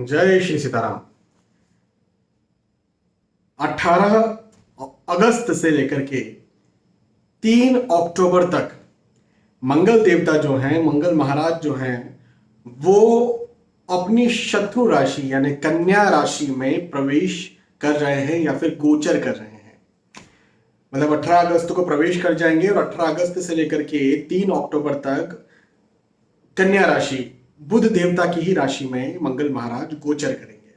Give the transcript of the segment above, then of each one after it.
जय श्री सीताराम। 18 अगस्त से लेकर के 3 अक्टूबर तक मंगल देवता जो हैं, मंगल महाराज जो हैं, वो अपनी शत्रु राशि यानी कन्या राशि में प्रवेश कर रहे हैं या फिर गोचर कर रहे हैं। मतलब 18 अगस्त को प्रवेश कर जाएंगे और 18 अगस्त से लेकर के 3 अक्टूबर तक कन्या राशि, बुध देवता की ही राशि में मंगल महाराज गोचर करेंगे।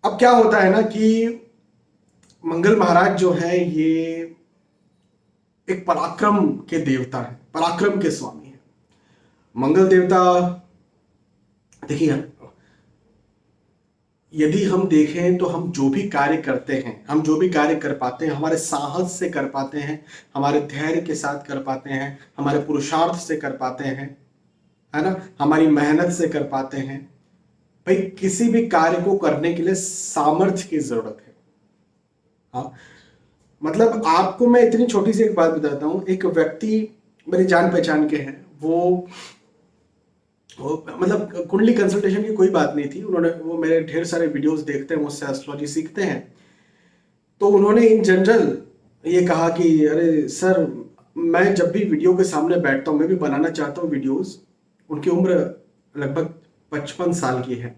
अब क्या होता है ना कि मंगल महाराज जो है ये एक पराक्रम के देवता है, पराक्रम के स्वामी है। मंगल देवता, देखिए, यदि हम देखें तो हम जो भी कार्य करते हैं, हम जो भी कार्य कर पाते हैं, हमारे साहस से कर पाते हैं, हमारे धैर्य के साथ कर पाते हैं, हमारे पुरुषार्थ से कर पाते हैं, है ना, हमारी मेहनत से कर पाते हैं। भाई किसी भी कार्य को करने के लिए सामर्थ्य की जरूरत है। हाँ, मतलब आपको मैं इतनी छोटी सी एक बात बताता हूँ। एक व्यक्ति मेरी जान पहचान के हैं, वो मतलब कुंडली कंसल्टेशन की कोई बात नहीं थी। वो मेरे ढेर सारे वीडियोस देखते हैं, मुझसे एस्ट्रोलॉजी सीखते हैं। तो उन्होंने इन जनरल ये कहा कि अरे सर, मैं जब भी वीडियो के सामने बैठता हूँ, मैं भी बनाना चाहता हूँ वीडियोस। उनकी उम्र लगभग 55 साल की है।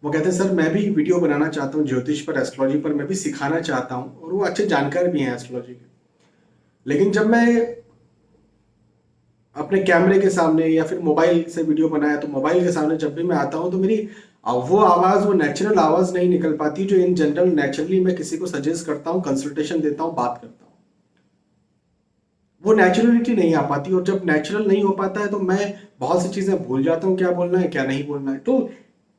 वो कहते हैं सर, मैं भी वीडियो बनाना चाहता हूँ ज्योतिष पर, एस्ट्रोलॉजी पर, मैं भी सिखाना चाहता हूँ, और वो अच्छे जानकार भी हैं एस्ट्रोलॉजी के। लेकिन जब मैं अपने कैमरे के सामने या फिर मोबाइल से वीडियो बनाया, तो मोबाइल के सामने जब भी मैं आता हूँ तो मेरी वो आवाज़, वो नेचुरल आवाज़ नहीं निकल पाती जो इन जनरल नेचुरली मैं किसी को सजेस्ट करता हूँ, कंसल्टेशन देता हूँ, बात करता हूँ। वो नेचुरलिटी नहीं आ पाती, और जब नेचुरल नहीं हो पाता है तो मैं बहुत सी चीज़ें भूल जाता हूँ, क्या बोलना है क्या नहीं बोलना है। तो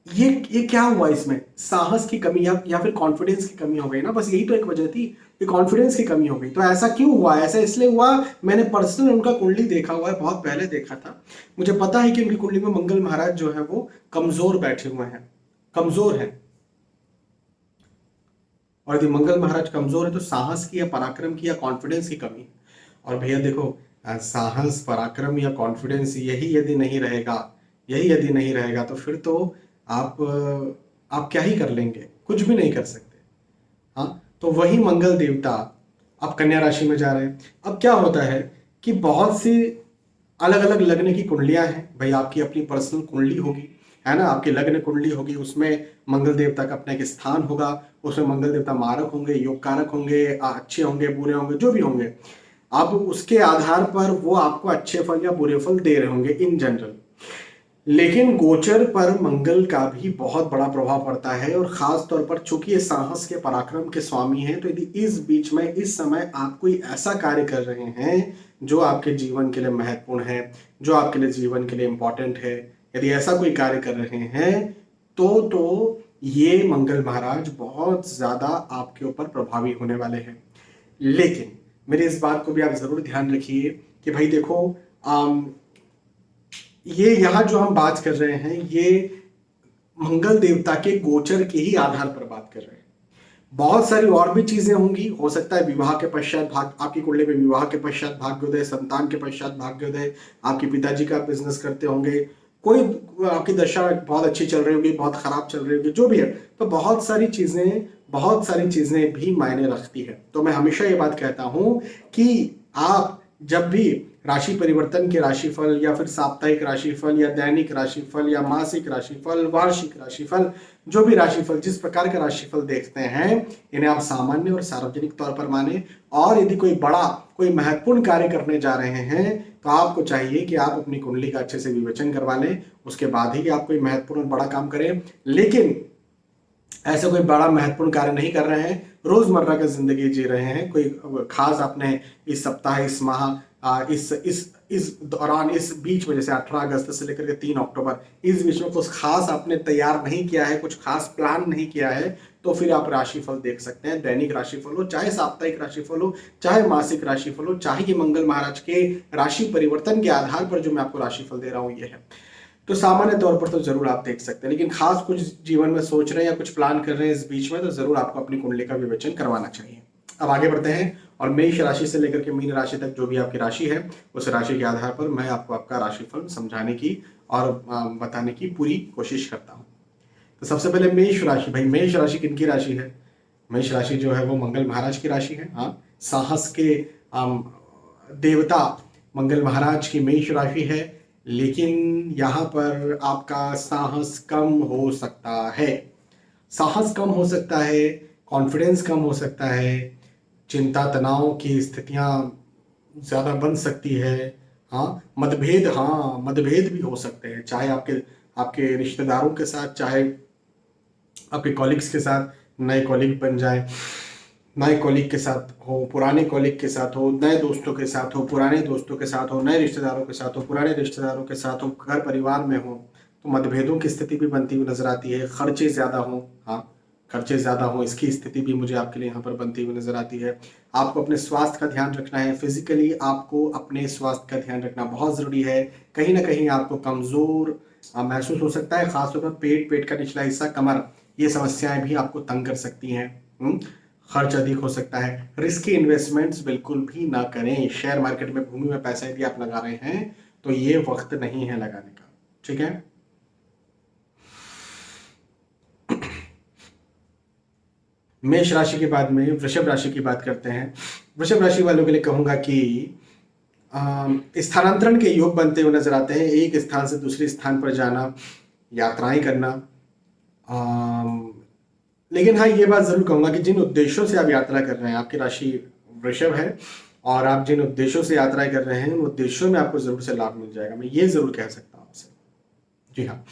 ये क्या हुआ, इसमें साहस की कमी या फिर कॉन्फिडेंस की कमी हो गई ना। बस यही तो एक वजह थी कि कॉन्फिडेंस की कमी हो गई। तो ऐसा क्यों हुआ? ऐसा इसलिए हुआ, मैंने पर्सनल उनका कुंडली देखा हुआ है, बहुत पहले देखा था। मुझे पता है कि उनकी कुंडली में मंगल महाराज जो है वो कमजोर बैठे हुए हैं, कमजोर है। और यदि मंगल महाराज कमजोर है तो साहस की या पराक्रम की या कॉन्फिडेंस की कमी है। और भैया देखो, साहस, पराक्रम या कॉन्फिडेंस यही यदि नहीं रहेगा तो फिर तो आप क्या ही कर लेंगे, कुछ भी नहीं कर सकते। हाँ, तो वही मंगल देवता अब कन्या राशि में जा रहे हैं। अब क्या होता है कि बहुत सी अलग अलग लग्न की कुंडलियां हैं। भाई आपकी अपनी पर्सनल कुंडली होगी, है ना, आपकी लग्न कुंडली होगी, उसमें मंगल देवता का अपना एक स्थान होगा, उसमें मंगल देवता मारक होंगे, योग कारक होंगे, अच्छे होंगे, बुरे होंगे, जो भी होंगे। अब उसके आधार पर वो आपको अच्छे फल या बुरे फल दे रहे होंगे इन जनरल। लेकिन गोचर पर मंगल का भी बहुत बड़ा प्रभाव पड़ता है, और खास तौर पर चूंकि ये साहस के, पराक्रम के स्वामी हैं, तो यदि इस बीच में, इस समय आप कोई ऐसा कार्य कर रहे हैं जो आपके जीवन के लिए महत्वपूर्ण है, जो आपके लिए जीवन के लिए इंपॉर्टेंट है, यदि ऐसा कोई कार्य कर रहे हैं तो ये मंगल महाराज बहुत ज्यादा आपके ऊपर प्रभावी होने वाले हैं। लेकिन मेरी इस बात को भी आप जरूर ध्यान रखिए कि भाई देखो, ये यहाँ जो हम बात कर रहे हैं, ये मंगल देवता के गोचर के ही आधार पर बात कर रहे हैं। बहुत सारी और भी चीजें होंगी। हो सकता है विवाह के पश्चात भाग, आपकी कुंडली में विवाह के पश्चात भाग्योदय, संतान के पश्चात भाग्योदय, आपके पिताजी का बिजनेस करते होंगे, कोई आपकी दशा बहुत अच्छी चल रही होगी, बहुत खराब चल रही होगी, जो भी है। तो बहुत सारी चीजें भी मायने रखती है। तो मैं हमेशा ये बात कहता हूं कि आप जब भी राशि परिवर्तन के राशिफल या फिर साप्ताहिक राशिफल या दैनिक राशिफल या मासिक राशिफल, वार्षिक राशिफल, जो भी राशिफल, जिस प्रकार का राशिफल देखते हैं, इन्हें आप सामान्य और सार्वजनिक तौर पर माने। और यदि कोई महत्वपूर्ण कार्य करने जा रहे हैं तो आपको चाहिए कि आप अपनी कुंडली का अच्छे से विवेचन करवा लें, उसके बाद ही आप कोई महत्वपूर्ण और बड़ा काम करें। लेकिन ऐसे कोई बड़ा महत्वपूर्ण कार्य नहीं कर रहे हैं, रोजमर्रा की जिंदगी जी रहे हैं, कोई खास आपने इस सप्ताह, इस माह, इस दौरान, इस बीच में, जैसे 18 अगस्त से लेकर के 3 अक्टूबर, इस बीच में कुछ खास आपने तैयार नहीं किया है, कुछ खास प्लान नहीं किया है, तो फिर आप राशिफल देख सकते हैं। दैनिक राशिफल हो, चाहे साप्ताहिक राशिफल हो, चाहे मासिक राशिफल हो, चाहे कि मंगल महाराज के राशि परिवर्तन के आधार पर जो मैं आपको राशिफल दे रहा हूं ये है। तो सामान्य तौर पर तो जरूर आप देख सकते हैं। लेकिन खास कुछ जीवन में सोच रहे हैं या कुछ प्लान कर रहे हैं इस बीच में, तो जरूर आपको अपनी कुंडली का विवेचन करवाना चाहिए। अब आगे बढ़ते हैं, और मेष राशि से लेकर के मीन राशि तक जो भी आपकी राशि है, उस राशि के आधार पर मैं आपको आपका राशिफल समझाने की और बताने की पूरी कोशिश करता हूं। तो सबसे पहले मेष राशि। भाई मेष राशि किनकी राशि है? मेष राशि जो है वो मंगल महाराज की राशि है। हाँ, साहस के देवता मंगल महाराज की मेष राशि है। लेकिन यहाँ पर आपका साहस कम हो सकता है, साहस कम हो सकता है, कॉन्फिडेंस कम हो सकता है, चिंता तनाव की स्थितियाँ ज़्यादा बन सकती है। हाँ, मतभेद भी हो सकते हैं, चाहे आपके आपके रिश्तेदारों के साथ, चाहे आपके कॉलिग्स के साथ नए कॉलिग बन जाए, नए कॉलिग के साथ हो, पुराने कॉलिग के साथ हो, नए दोस्तों के साथ हो, पुराने दोस्तों के साथ हो, नए रिश्तेदारों के साथ हो, पुराने रिश्तेदारों के साथ हो, घर परिवार में हो, तो मतभेदों की स्थिति भी बनती हुई नजर आती है। खर्चे ज़्यादा हो, हाँ खर्चे ज़्यादा हो, इसकी स्थिति भी मुझे आपके लिए यहाँ पर बनती हुई नजर आती है। आपको अपने स्वास्थ्य का ध्यान रखना है, फिजिकली आपको अपने स्वास्थ्य का ध्यान रखना बहुत ज़रूरी है। कहीं ना कहीं आपको कमज़ोर महसूस हो सकता है, खासतौर पर पेट का निचला हिस्सा, कमर, ये समस्याएं भी आपको तंग कर सकती हैं। खर्च अधिक हो सकता है। रिस्की इन्वेस्टमेंट्स बिल्कुल भी ना करें। शेयर मार्केट में, भूमि में पैसा यदि आप लगा रहे हैं तो ये वक्त नहीं है लगाने का, ठीक है। मेष राशि के बाद में वृषभ राशि की बात करते हैं। वृषभ राशि वालों के लिए कहूंगा कि स्थानांतरण के योग बनते हुए नजर आते हैं। एक स्थान से दूसरे स्थान पर जाना, यात्राएं करना। लेकिन हाँ, ये बात जरूर कहूंगा कि जिन उद्देश्यों से आप यात्रा कर रहे हैं, आपकी राशि वृषभ है, और आप जिन उद्देश्यों से यात्राएं कर रहे हैं उन उद्देश्यों में आपको जरूर से लाभ मिल जाएगा, मैं ये जरूर कह सकता हूँ आपसे। जी हाँ,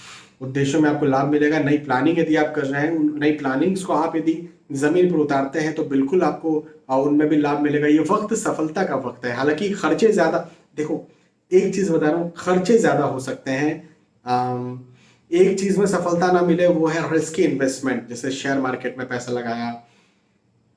उद्देश्यों में आपको लाभ मिलेगा। नई प्लानिंग यदि आप कर रहे हैं, उन नई प्लानिंग्स को आप यदि जमीन पर उतारते हैं तो बिल्कुल आपको उनमें भी लाभ मिलेगा। ये वक्त सफलता का वक्त है। हालांकि खर्चे ज्यादा, देखो एक चीज बता रहा हूँ, खर्चे ज्यादा हो सकते हैं। एक चीज में सफलता ना मिले, वो है रिस्की इन्वेस्टमेंट। जैसे शेयर मार्केट में पैसा लगाया,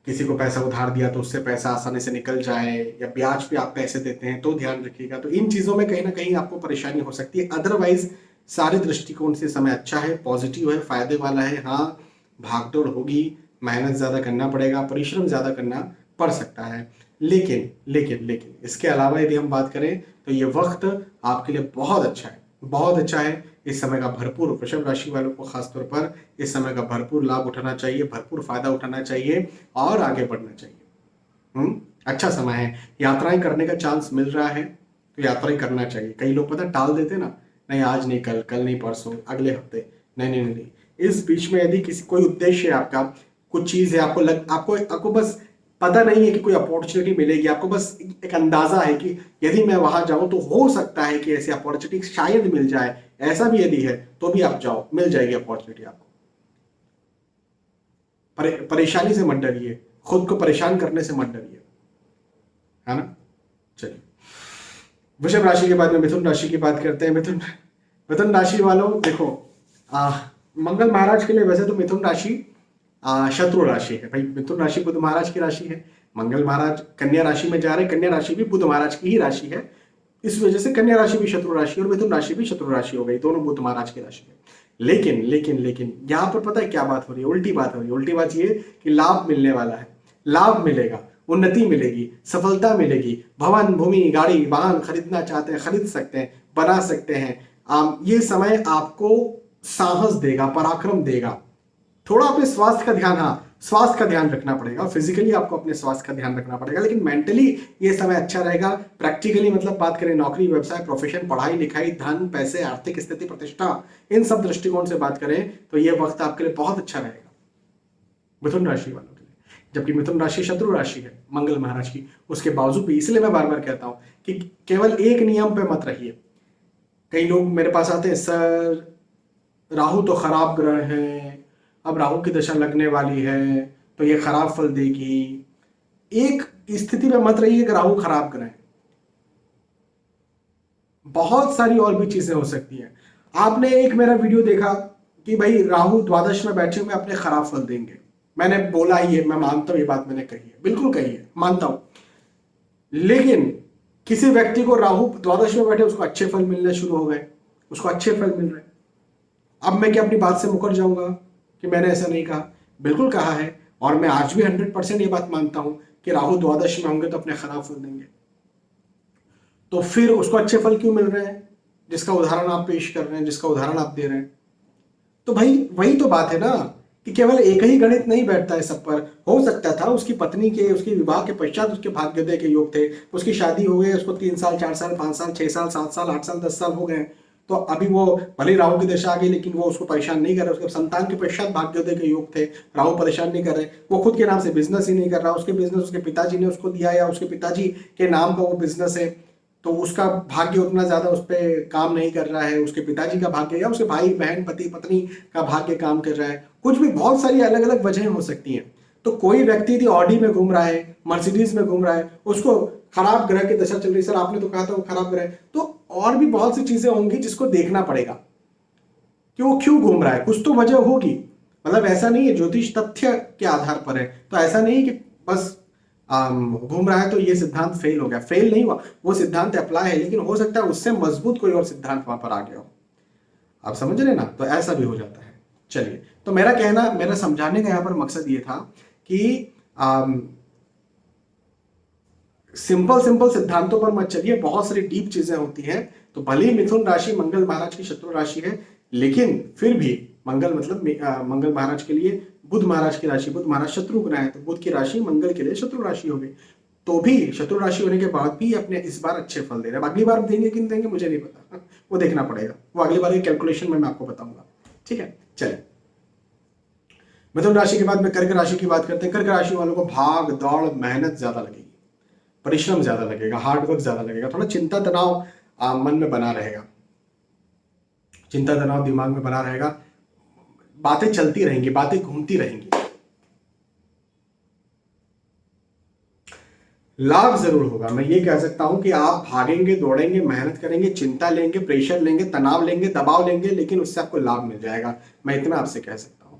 किसी को पैसा उधार दिया तो उससे पैसा आसानी से निकल जाए, या ब्याज पे आप पैसे देते हैं तो ध्यान रखिएगा। तो इन चीजों में कहीं ना कहीं आपको परेशानी हो सकती है। अदरवाइज सारे दृष्टिकोण से समय अच्छा है, पॉजिटिव है, फायदे वाला है। हाँ, भागदौड़ होगी, मेहनत ज्यादा करना पड़ेगा, परिश्रम ज्यादा करना पड़ सकता है। लेकिन लेकिन लेकिन इसके अलावा यदि हम बात करें तो ये वक्त आपके लिए बहुत अच्छा है, बहुत अच्छा है। इस समय का भरपूर, वृषभ राशि वालों को खासतौर पर इस समय का भरपूर लाभ उठाना चाहिए, भरपूर फायदा उठाना चाहिए और आगे बढ़ना चाहिए। अच्छा समय है। यात्राएं करने का चांस मिल रहा है तो यात्राएं करना चाहिए। कई लोग पता टाल देते ना, नहीं आज नहीं, कल, कल नहीं परसों, अगले हफ्ते, नहीं नहीं नहीं। इस बीच में यदि किसी कोई उद्देश्य है आपका, कुछ चीज है, आपको बस पता नहीं है कि कोई अपॉर्चुनिटी मिलेगी, आपको बस एक अंदाजा है कि यदि मैं वहां जाऊं तो हो सकता है कि ऐसी अपॉर्चुनिटी शायद मिल जाए, ऐसा भी यदि है तो भी आप जाओ, मिल जाएगी अपॉर्चुनिटी आपको। परेशानी से मत डरिए, खुद को परेशान करने से मत डरिए, है ना। चलिए, वृषभ राशि के बाद में मिथुन राशि की बात करते हैं। मिथुन राशि वालों देखो, मंगल महाराज के लिए वैसे तो मिथुन राशि शत्रु राशि है। भाई मिथुन राशि बुध महाराज की राशि है, मंगल महाराज कन्या राशि में जा रहे हैं, कन्या राशि भी बुध महाराज की ही राशि है, इस वजह से कन्या राशि भी शत्रु राशि और मिथुन राशि भी शत्रु राशि हो गई, दोनों बुध महाराज की राशि है। लेकिन लेकिन लेकिन यहाँ पर पता है क्या बात हो रही है? उल्टी बात हो रही है। उल्टी बात ये कि लाभ मिलने वाला है, लाभ मिलेगा, उन्नति मिलेगी, सफलता मिलेगी। भवन, भूमि, गाड़ी, वाहन खरीदना चाहते हैं, खरीद सकते हैं, बना सकते हैं। ये समय आपको साहस देगा, पराक्रम देगा। थोड़ा अपने स्वास्थ्य का ध्यान, हाँ स्वास्थ्य का ध्यान रखना पड़ेगा। फिजिकली आपको अपने स्वास्थ्य का ध्यान रखना पड़ेगा, लेकिन मेंटली ये समय अच्छा रहेगा। प्रैक्टिकली मतलब बात करें नौकरी, व्यवसाय, प्रोफेशन, पढ़ाई लिखाई, धन, पैसे, आर्थिक स्थिति, प्रतिष्ठा, इन सब दृष्टिकोण से बात करें तो ये वक्त आपके लिए बहुत अच्छा रहेगा मिथुन राशि वालों के लिए। जबकि मिथुन राशि शत्रु राशि है मंगल महाराज की, उसके बावजूद भी, इसलिए मैं बार बार कहता हूं कि केवल एक नियम पे मत रहिए। कई लोग मेरे पास आते हैं, सर राहु तो खराब ग्रह है, अब राहु की दशा लगने वाली है तो ये खराब फल देगी। एक स्थिति में मत रहिए कि राहु खराब ग्रह है, बहुत सारी और भी चीजें हो सकती हैं। आपने एक मेरा वीडियो देखा कि भाई राहु द्वादश में बैठे हुए अपने खराब फल देंगे, मैंने बोला ही है, मैं मानता हूं ये बात मैंने कही है, बिल्कुल कही है, मानता हूं। लेकिन किसी व्यक्ति को राहु द्वादश में बैठे, उसको अच्छे फल मिलने शुरू हो गए, उसको अच्छे फल मिल रहे। अब मैं क्या अपनी बात से मुकर जाऊंगा कि मैंने ऐसा नहीं कहा? बिल्कुल कहा है, और मैं आज भी 100% ये बात मानता हूं कि राहु द्वादश में होंगे तो अपने खराब फल देंगे। तो फिर उसको अच्छे फल क्यों मिल रहे हैं जिसका उदाहरण आप पेश कर रहे हैं, जिसका उदाहरण आप दे रहे हैं? तो भाई वही तो बात है ना कि केवल एक ही गणित नहीं बैठता है सब पर। हो सकता था उसकी पत्नी के, उसके विवाह के पश्चात उसके भाग्योदय के योग थे, उसकी शादी हो गई, उसको 3 साल 4 साल 5 साल 6 साल 7 साल 8 साल 10 साल हो गए, तो अभी वो भले राहु की दशा आ गई लेकिन वो उसको परेशान नहीं कर रहा। उसके संतान के पश्चात भाग्योदय के योग थे, राहु परेशान नहीं कर रहे। वो खुद के नाम से बिजनेस ही नहीं कर रहा, उसके बिजनेस उसके पिताजी ने उसको दिया या उसके पिताजी के नाम का वो बिजनेस है, तो उसका भाग्य उतना ज्यादा उस पर काम नहीं कर रहा है। उसके पिताजी का भाग्य या उसके भाई बहन पति पत्नी का भाग्य काम कर रहा है। कुछ भी बहुत सारी अलग अलग वजहें हो सकती हैं। तो कोई व्यक्ति यदि ऑडी में घूम रहा है, मर्सिडीज में घूम रहा है, उसको खराब ग्रह की दशा चल रही, सर आपने तो कहा था वो खराब ग्रह है, तो और भी बहुत सी चीजें होंगी जिसको देखना पड़ेगा कि वो क्यों घूम रहा है। कुछ तो वजह होगी। मतलब ऐसा नहीं है, ज्योतिष तथ्य के आधार पर है, तो ऐसा नहीं कि बस घूम रहा है तो ये सिद्धांत फेल हो गया। फेल नहीं हुआ, वो सिद्धांत अप्लाई है, लेकिन हो सकता है उससे मजबूत कोई और सिद्धांत वहां पर आ गया हो। आप समझ रहे ना, तो ऐसा भी हो जाता है। चलिए, तो मेरा कहना, मेरा समझाने का यहाँ पर मकसद ये था कि सिंपल सिंपल सिद्धांतों पर मत चलिए, बहुत सारी डीप चीजें होती हैं। तो भले ही मिथुन राशि मंगल महाराज की शत्रु राशि है, लेकिन फिर भी मंगल मतलब मंगल महाराज के लिए बुध महाराज की राशि, बुध महाराज शत्रु ग्रह है, तो बुध की राशि मंगल के लिए शत्रु राशि हो गई। तो भी शत्रु राशि होने के बाद भी अपने इस बार अच्छे फल दे रहे हैं। अगली बार देंगे कि नहीं देंगे मुझे नहीं पता, वो देखना पड़ेगा, वो अगली बार की कैलकुलेशन में मैं आपको बताऊंगा। ठीक है, चलिए। मिथुन राशि के बाद में कर्क राशि की बात करते हैं। कर्क राशि वालों को भाग दौड़ मेहनत ज्यादा लगेगी, परिश्रम ज्यादा लगेगा, हार्डवर्क ज्यादा लगेगा, थोड़ा चिंता तनाव मन में बना रहेगा, चिंता तनाव दिमाग में बना रहेगा, बातें चलती रहेंगी, बातें घूमती रहेंगी। लाभ जरूर होगा, मैं ये कह सकता हूं कि आप भागेंगे, दौड़ेंगे, मेहनत करेंगे, चिंता लेंगे, प्रेशर लेंगे, तनाव लेंगे, दबाव लेंगे, लेकिन उससे आपको लाभ मिल जाएगा। मैं इतना आपसे कह सकता हूं।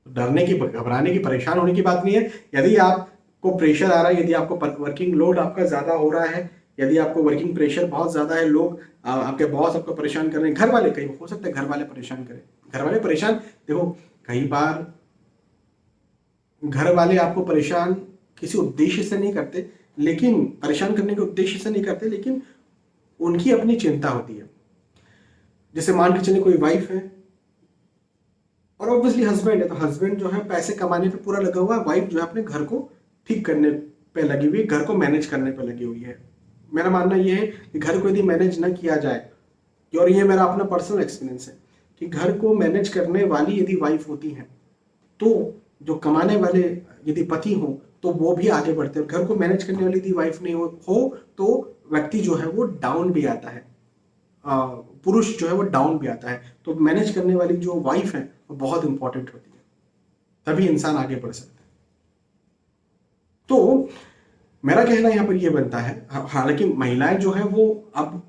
डरने की, घबराने की, परेशान होने की बात नहीं है। यदि आपको प्रेशर आ रहा है, यदि आपको वर्किंग लोड आपका ज्यादा हो रहा है, यदि आपको वर्किंग प्रेशर बहुत ज्यादा है, लोग आपके बॉस आपको परेशान कर रहे हैं, घर वाले, कहीं हो सकता है घर वाले परेशान करें, घर वाले परेशान, देखो कई बार घर वाले आपको परेशान किसी उद्देश्य से नहीं करते, लेकिन परेशान करने के उद्देश्य से नहीं करते, लेकिन उनकी अपनी चिंता होती है। जैसे मान के चले कोई वाइफ है और ऑब्वियसली हस्बैंड है, तो हस्बैंड जो है पैसे कमाने पे पूरा लगा हुआ है, वाइफ जो है अपने घर को ठीक करने पे लगी हुई है, घर को मैनेज करने पे लगी हुई है। मेरा मानना यह है कि घर को यदि मैनेज ना किया जाए, और ये मेरा अपना पर्सनल एक्सपीरियंस है कि घर को मैनेज करने वाली यदि वाइफ होती है, तो जो कमाने वाले यदि पति हो तो वो भी आगे बढ़ते हैं। घर को मैनेज करने वाली यदि वाइफ नहीं हो तो व्यक्ति जो है वो डाउन भी आता है, पुरुष जो है वो डाउन भी आता है। तो मैनेज करने वाली जो वाइफ है वो बहुत इंपॉर्टेंट होती है, तभी इंसान आगे बढ़ सकता है। तो मेरा कहना यहाँ पर ये बनता है, हालांकि महिलाएं जो है वो अब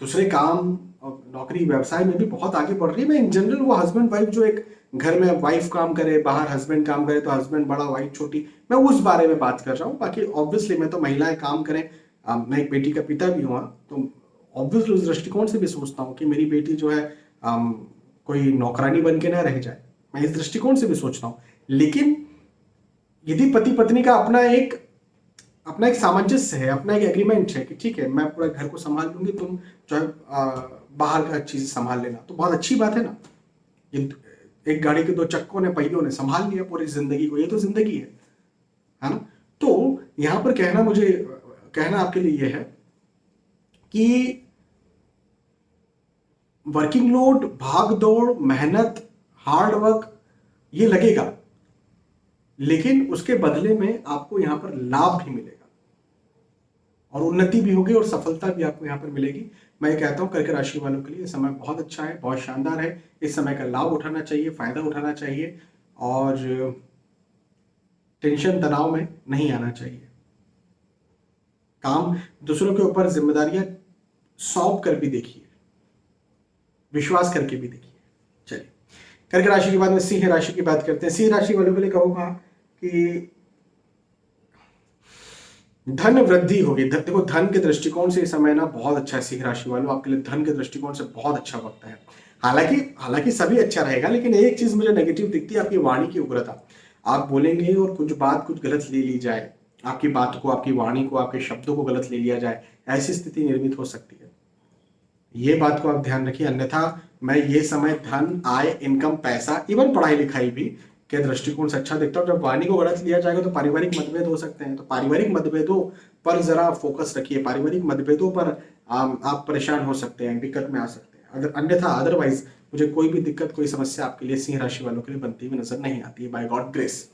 दूसरे काम और नौकरी व्यवसाय में भी बहुत आगे बढ़ रही है। मैं इन जनरल वो हस्बैंड वाइफ जो एक घर में वाइफ काम करे, बाहर हस्बैंड काम करे, तो हस्बैंड बड़ा वाइफ छोटी, मैं उस बारे में बात कर रहा हूँ। बाकी ऑब्वियसली मैं तो महिलाएं काम करें, मैं एक बेटी का पिता भी हुआ, तो ऑब्वियसली उस दृष्टिकोण से भी सोचता हूँ कि मेरी बेटी जो है कोई नौकरानी बन के ना रह जाए, मैं इस दृष्टिकोण से भी सोचता हूँ। लेकिन यदि पति पत्नी का अपना एक सामंजस्य है, अपना एक एग्रीमेंट है कि ठीक है मैं पूरा घर को संभाल लूंगी, तुम जो है बाहर का चीज संभाल लेना, तो बहुत अच्छी बात है ना। ये एक गाड़ी के दो चक्कों ने, पहियों ने संभाल लिया पूरी जिंदगी को, ये तो जिंदगी है ना। तो यहां पर कहना आपके लिए यह है कि वर्किंग लोड, भाग दौड़, मेहनत, हार्ड वर्क ये लगेगा, लेकिन उसके बदले में आपको यहां पर लाभ भी मिलेगा और उन्नति भी होगी और सफलता भी आपको यहां पर मिलेगी। मैं ये कहता हूं कर्क राशि वालों के लिए समय बहुत अच्छा है, बहुत शानदार है। इस समय का लाभ उठाना चाहिए, फायदा उठाना चाहिए और टेंशन तनाव में नहीं आना चाहिए। काम दूसरों के ऊपर जिम्मेदारियां सौंप कर भी देखिए, विश्वास करके भी देखिए। चलिए, कर्क राशि के बाद में सिंह राशि की बात करते हैं। सिंह राशि वालों के लिए कहूंगा कि धन वृद्धि होगी। देखो धन के दृष्टिकोण से इस समय ना बहुत अच्छा है सिंह राशि वालों, आपके लिए धन के दृष्टिकोण से बहुत अच्छा वक्त है। हालांकि सभी अच्छा रहेगा, लेकिन एक चीज मुझे नेगेटिव दिखती है, आपकी वाणी की उग्रता। आप बोलेंगे और कुछ गलत ले ली जाए, आपकी बात को, आपकी वाणी को, आपके शब्दों को गलत ले लिया जाए, ऐसी स्थिति निर्मित हो सकती है। ये बात को आप ध्यान रखिए, अन्यथा मैं ये समय धन, आय, इनकम, पैसा, इवन पढ़ाई लिखाई भी के दृष्टिकोण से अच्छा देखता हूँ। जब वाणी को गलत लिया जाएगा तो पारिवारिक मतभेद हो सकते हैं, तो पारिवारिक मतभेदों पर जरा फोकस रखिए। पारिवारिक मतभेदों पर आप परेशान हो सकते हैं, दिक्कत में आ सकते हैं। अगर अन्यथा अदरवाइज मुझे कोई भी दिक्कत, कोई समस्या आपके लिए सिंह राशि वालों के लिए बनती हुई नजर नहीं आती है, बाय गॉड ग्रेस।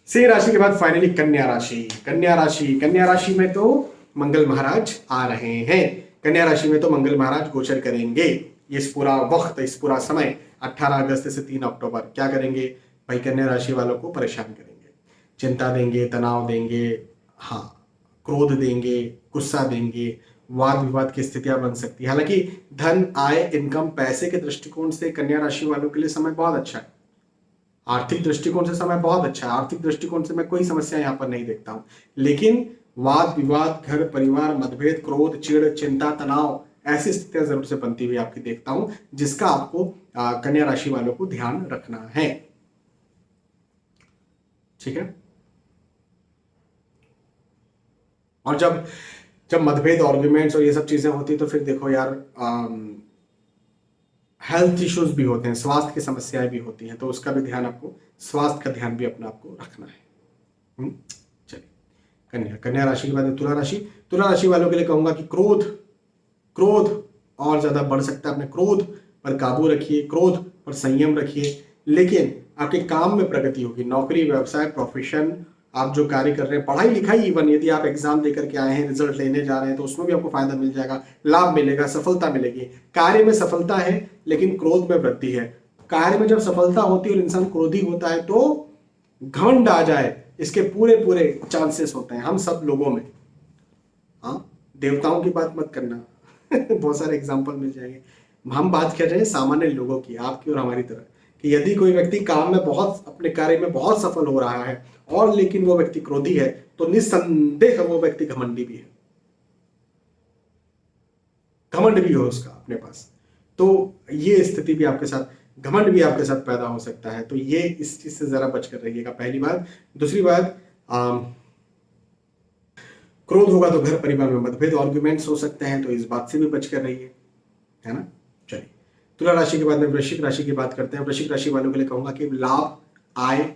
सिंह राशि के बाद फाइनली कन्या राशि। कन्या राशि में तो मंगल महाराज आ रहे हैं। कन्या राशि में तो मंगल महाराज गोचर करेंगे। ये इस पूरा वक्त, इस पूरा समय 18 अगस्त से 3 अक्टूबर क्या करेंगे भाई, कन्या राशि वालों को परेशान करेंगे, चिंता देंगे, तनाव देंगे, हाँ, क्रोध देंगे, गुस्सा देंगे, वाद विवाद की स्थितियां बन सकती है। हालांकि धन, आय, इनकम, पैसे के दृष्टिकोण से कन्या राशि वालों के लिए समय बहुत अच्छा है। आर्थिक दृष्टिकोण से समय बहुत अच्छा है। आर्थिक दृष्टिकोण से मैं कोई समस्या यहाँ पर नहीं देखता हूं, लेकिन वाद विवाद, घर परिवार, मतभेद, क्रोध, चिड़, चिंता, तनाव, ऐसी स्थितियां जरूर से बनती हुई आपकी देखता हूं, जिसका आपको कन्या राशि वालों को ध्यान रखना है। ठीक है। और जब मतभेद, आर्ग्यूमेंट्स और ये सब चीजें होती है तो फिर देखो यार, हेल्थ इश्यूज भी होते हैं, स्वास्थ्य की समस्याएं भी होती हैं, तो उसका भी ध्यान आपको, स्वास्थ्य का ध्यान भी अपना आपको रखना है। चलिए, कन्या राशि के बाद तुला राशि। तुला राशि वालों के लिए कहूंगा कि क्रोध और ज्यादा बढ़ सकता है। अपने क्रोध पर काबू रखिए, क्रोध पर संयम रखिए, लेकिन आपके काम में प्रगति होगी। नौकरी, व्यवसाय, प्रोफेशन, आप जो कार्य कर रहे हैं, पढ़ाई लिखाई, इवन यदि आप एग्जाम देकर के आए हैं, रिजल्ट लेने जा रहे हैं, तो उसमें भी आपको फायदा मिल जाएगा, लाभ मिलेगा, सफलता मिलेगी। कार्य में सफलता है लेकिन क्रोध में वृद्धि है। कार्य में जब सफलता होती है और इंसान क्रोधी होता है तो घमंड आ जाए, इसके पूरे चांसेस होते हैं हम सब लोगों में। हाँ, देवताओं की बात मत करना बहुत सारे एग्जाम्पल मिल जाएंगे। हम बात कर रहे हैं सामान्य लोगों की, आपकी और हमारी तरह, कि यदि कोई व्यक्ति काम में बहुत, अपने कार्य में बहुत सफल हो रहा है और लेकिन वो व्यक्ति क्रोधी है, तो निस्संदेह वो व्यक्ति घमंडी भी है, घमंड भी हो उसका अपने पास। तो ये स्थिति भी आपके साथ, घमंड भी आपके साथ पैदा हो सकता है। तो ये इस चीज से जरा बचकर रहिएगा, पहली बात। दूसरी बात, क्रोध होगा तो घर परिवार में मतभेद, आर्ग्यूमेंट्स हो सकते हैं, तो इस बात से भी बचकर रहिए, है ना। चलिए, तुला राशि के बाद में वृश्चिक राशि की बात करते हैं। वृश्चिक राशि वालों के लिए कहूंगा कि लाभ, आय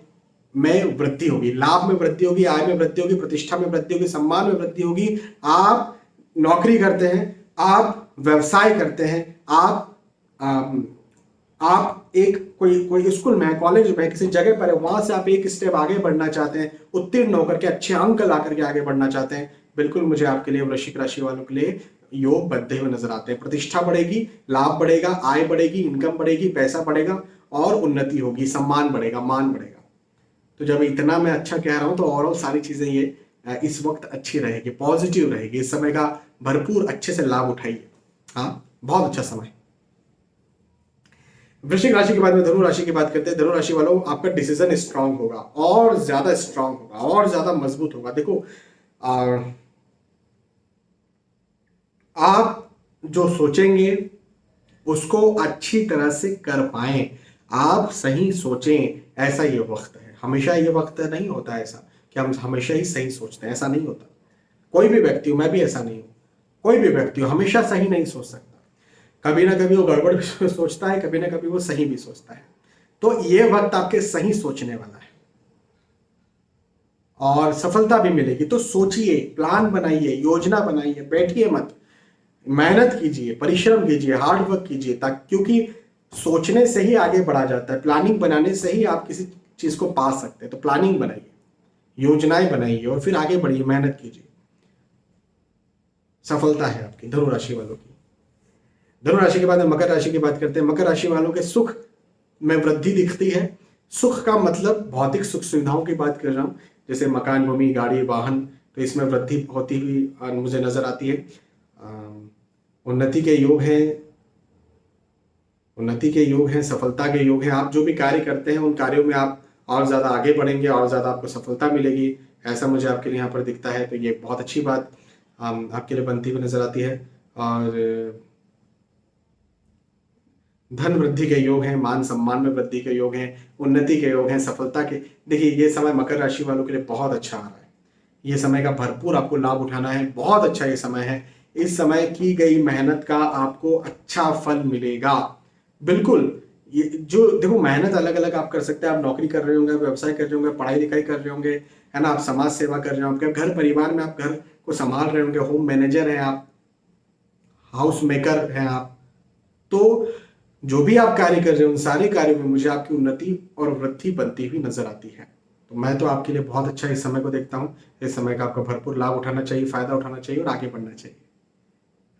में वृद्धि होगी, लाभ में वृद्धि होगी, आय में वृद्धि होगी, प्रतिष्ठा में वृद्धि होगी, सम्मान में वृद्धि होगी। आप नौकरी करते हैं, आप व्यवसाय करते हैं, आप एक कोई स्कूल में, कॉलेज में, किसी जगह पर है, वहां से आप एक स्टेप आगे बढ़ना चाहते हैं, उत्तीर्ण होकर के अच्छे अंक ला करके आगे बढ़ना चाहते हैं, बिल्कुल मुझे आपके लिए, वृश्चिक राशि वालों के लिए योग बनते हुए नजर आते हैं। प्रतिष्ठा बढ़ेगी, लाभ बढ़ेगा, आय बढ़ेगी, इनकम बढ़ेगी, पैसा बढ़ेगा और उन्नति होगी, सम्मान बढ़ेगा, मान बढ़ेगा। तो जब इतना मैं अच्छा कह रहा हूं तो ओवरऑल सारी चीजें ये इस वक्त अच्छी रहेगी, पॉजिटिव रहेगी। इस समय का भरपूर अच्छे से लाभ उठाइए। हाँ, बहुत अच्छा समय। वृश्चिक राशि के बाद में धनु राशि की बात करते हैं। धनु राशि वालों, आपका डिसीजन स्ट्रांग होगा, और ज्यादा स्ट्रांग होगा, और ज्यादा मजबूत होगा। देखो, आप जो सोचेंगे उसको अच्छी तरह से कर पाएं, आप सही सोचें, ऐसा ये वक्त है। हमेशा ये वक्त नहीं होता ऐसा कि हम हमेशा ही सही सोचते हैं, ऐसा नहीं होता। कोई भी व्यक्ति हो, मैं भी ऐसा नहीं हूं, कोई भी व्यक्ति हो हमेशा सही नहीं सोच सकता। कभी ना कभी वो गड़बड़ भी सोचता है, कभी ना कभी वो सही भी सोचता है। तो ये वक्त आपके सही सोचने वाला है और सफलता भी मिलेगी। तो सोचिए, प्लान बनाइए, योजना बनाइए, बैठिए मत, मेहनत कीजिए, परिश्रम कीजिए, हार्ड वर्क कीजिए, ताकि, क्योंकि सोचने से ही आगे बढ़ा जाता है, प्लानिंग बनाने से ही आप किसी चीज को पा सकते हैं। तो प्लानिंग बनाइए, योजनाएं बनाइए और फिर आगे बढ़िए, मेहनत कीजिए, सफलता है आपकी धनु राशि वालों की। धनु राशि के बाद में मकर राशि की बात करते हैं। मकर राशि वालों के सुख में वृद्धि दिखती है। सुख का मतलब भौतिक सुख सुविधाओं की बात कर रहा हूं, जैसे मकान, भूमि, गाड़ी, वाहन, तो इसमें वृद्धि होती हुई मुझे नजर आती है। उन्नति के योग हैं, सफलता के योग हैं। आप जो भी कार्य करते हैं उन कार्यों में आप और ज्यादा आगे बढ़ेंगे और ज्यादा आपको सफलता मिलेगी, ऐसा मुझे आपके लिए यहाँ पर दिखता है। तो ये बहुत अच्छी बात आपके लिए बनती हुई नजर आती है। और धन वृद्धि के योग हैं, मान सम्मान में वृद्धि के योग हैं, उन्नति के योग हैं, सफलता के। देखिए, ये समय मकर राशि वालों के लिए बहुत अच्छा आ रहा है। ये समय का भरपूर आपको लाभ उठाना है, बहुत अच्छा ये समय है। इस समय की गई मेहनत का आपको अच्छा फल मिलेगा। बिल्कुल, ये जो देखो मेहनत अलग अलग आप कर सकते हैं। आप नौकरी कर रहे होंगे, व्यवसाय कर रहे होंगे, पढ़ाई लिखाई कर रहे होंगे, है ना, आप समाज सेवा कर रहे होंगे, आपके घर परिवार में आप घर को संभाल रहे होंगे, होम मैनेजर हैं आप, हाउस मेकर हैं आप। तो जो भी आप कार्य कर रहे हो उन सारे कार्यों में मुझे आपकी उन्नति और वृद्धि बनती हुई नजर आती है। तो मैं तो आपके लिए बहुत अच्छा इस समय को देखता हूँ। इस समय का आपको भरपूर लाभ उठाना चाहिए, फायदा उठाना चाहिए और आगे बढ़ना चाहिए।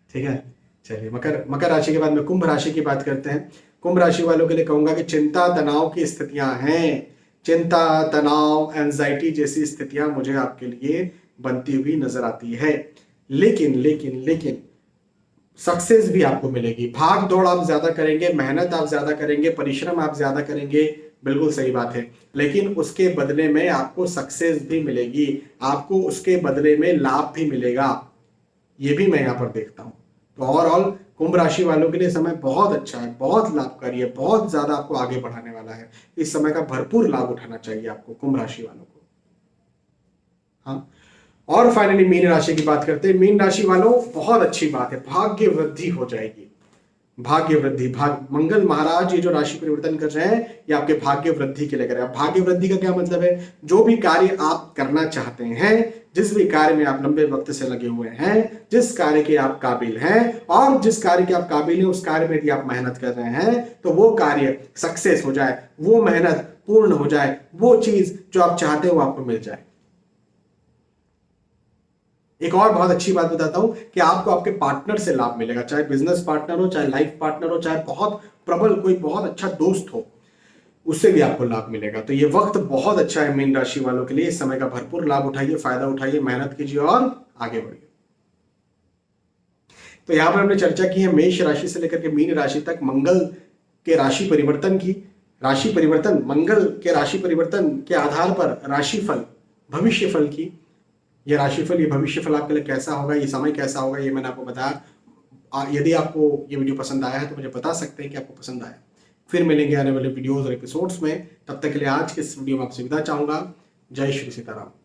ठीक है, चलिए मकर मकर राशि के बाद में कुंभ राशि की बात करते हैं। कुंभ राशि वालों के लिए कहूंगा कि चिंता तनाव की स्थितियां हैं। चिंता तनाव एंजाइटी जैसी स्थितियां मुझे आपके लिए बनती हुई नजर आती है। लेकिन लेकिन लेकिन सक्सेस भी आपको मिलेगी। भाग दौड़ आप ज्यादा करेंगे, मेहनत आप ज्यादा करेंगे, परिश्रम आप ज्यादा करेंगे, बिल्कुल सही बात है, लेकिन उसके बदले में आपको सक्सेस भी मिलेगी, आपको उसके बदले में लाभ भी मिलेगा। ये भी मैं यहां पर देखता हूं। तो ओवरऑल कुंभ राशि वालों के लिए समय बहुत अच्छा है, बहुत लाभकारी है, बहुत ज्यादा आपको आगे बढ़ाने वाला है। इस समय का भरपूर लाभ उठाना चाहिए आपको कुंभ राशि वालों को। हाँ, और फाइनली मीन राशि की बात करते हैं। मीन राशि वालों, बहुत अच्छी बात है, भाग्य वृद्धि हो जाएगी। भाग्य वृद्धि, मंगल महाराज ये जो राशि परिवर्तन कर रहे हैं ये आपके भाग्य वृद्धि के लिए कर रहे हैं। भाग्य वृद्धि का क्या मतलब है? जो भी कार्य आप करना चाहते हैं, जिस भी कार्य में आप लंबे वक्त से लगे हुए हैं, जिस कार्य के आप काबिल हैं और जिस कार्य के आप काबिल हैं उस कार्य में यदि आप मेहनत कर रहे हैं तो वो कार्य सक्सेस हो जाए, वो मेहनत पूर्ण हो जाए, वो चीज जो आप चाहते हो आपको मिल जाए। एक और बहुत अच्छी बात बताता हूं कि आपको आपके पार्टनर से लाभ मिलेगा, चाहे बिजनेस पार्टनर हो, चाहे लाइफ पार्टनर हो, चाहे बहुत प्रबल कोई बहुत अच्छा दोस्त हो, उससे भी आपको लाभ मिलेगा। तो ये वक्त बहुत अच्छा है मीन राशि वालों के लिए। इस समय का भरपूर लाभ उठाइए, फायदा उठाइए, मेहनत कीजिए और आगे बढ़िए। तो यहां पर हमने चर्चा की है मेष राशि से लेकर के मीन राशि तक मंगल के राशि परिवर्तन की। राशि परिवर्तन, मंगल के राशि परिवर्तन के आधार पर राशिफल, भविष्य फल की। ये राशिफल, ये भविष्यफल आपके लिए कैसा होगा, ये समय कैसा होगा, ये मैंने आपको बताया। यदि आपको ये वीडियो पसंद आया है तो मुझे बता सकते हैं कि आपको पसंद आया। फिर मिलेंगे आने वाले वीडियोस और एपिसोड्स में। तब तक के लिए आज के इस वीडियो में आपसे विदा चाहूंगा। जय श्री सीताराम।